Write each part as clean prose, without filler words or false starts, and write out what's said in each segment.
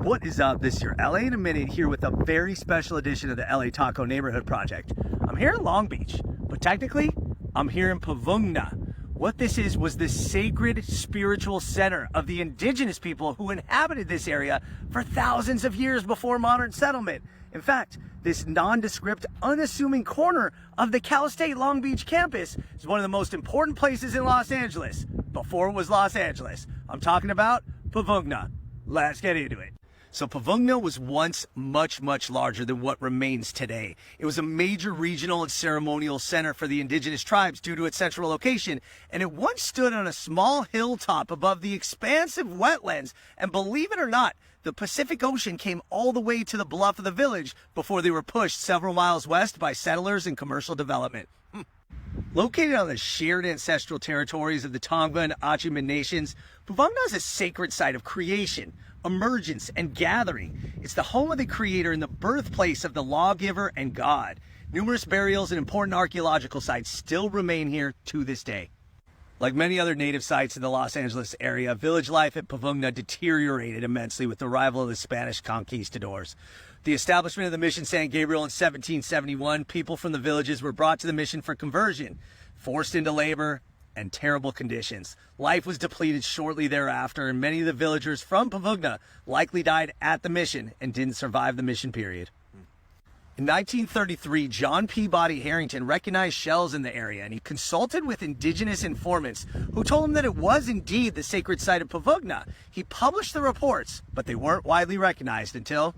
What is up? This is your LA in a Minute here with a very special edition of the LA Taco Neighborhood Project. I'm here in Long Beach, but technically, I'm here in Puvungna. What this is was the sacred spiritual center of the indigenous people who inhabited this area for thousands of years before modern settlement. In fact, this nondescript, unassuming corner of the Cal State Long Beach campus is one of the most important places in Los Angeles, before it was Los Angeles. I'm talking about Puvungna. Let's get into it. So Puvungna was once much larger than what remains today. It was a major regional and ceremonial center for the indigenous tribes due to its central location, and it once stood on a small hilltop above the expansive wetlands. And believe it or not, the Pacific Ocean came all the way to the bluff of the village before they were pushed several miles west by settlers and commercial development. Located on the shared ancestral territories of the Tongva and Unassuming nations, Puvungna is a sacred site of creation, emergence, and gathering. It's the home of the creator and the birthplace of the lawgiver and God. Numerous burials and important archaeological sites still remain here to this day. Like many other native sites in the Los Angeles area, village life at Puvungna deteriorated immensely with the arrival of the Spanish conquistadors. The establishment of the Mission San Gabriel in 1771, people from the villages were brought to the mission for conversion, forced into labor, and terrible conditions. Life was depleted shortly thereafter, and many of the villagers from Puvungna likely died at the mission and didn't survive the mission period. In 1933, John Peabody Harrington recognized shells in the area, and he consulted with indigenous informants who told him that it was indeed the sacred site of Puvungna. He published the reports, but they weren't widely recognized until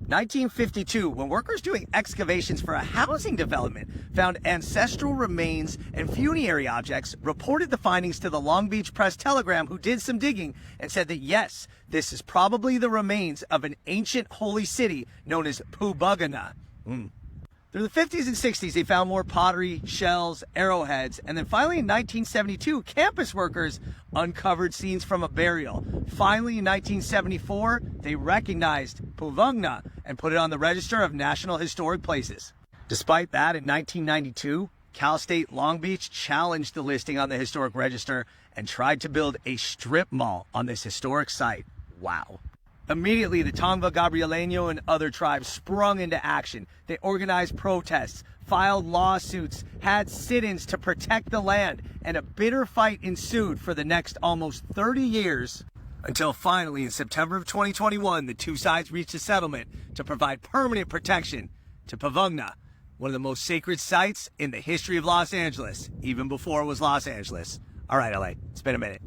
1952, when workers doing excavations for a housing development found ancestral remains and funerary objects, reported the findings to the Long Beach Press-Telegram, who did some digging and said that yes, this is probably the remains of an ancient holy city known as Puvungna. Through the 50s and 60s, they found more pottery, shells, arrowheads, and then finally in 1972, campus workers uncovered scenes from a burial. Finally in 1974, they recognized Puvungna and put it on the Register of National Historic Places. Despite that, in 1992, Cal State Long Beach challenged the listing on the Historic Register and tried to build a strip mall on this historic site. Wow. Immediately, the Tongva Gabrielino and other tribes sprung into action. They organized protests, filed lawsuits, had sit-ins to protect the land, and a bitter fight ensued for the next almost 30 years, until finally in September of 2021, the two sides reached a settlement to provide permanent protection to Puvungna, one of the most sacred sites in the history of Los Angeles, even before it was Los Angeles. All right, LA, it's been a minute.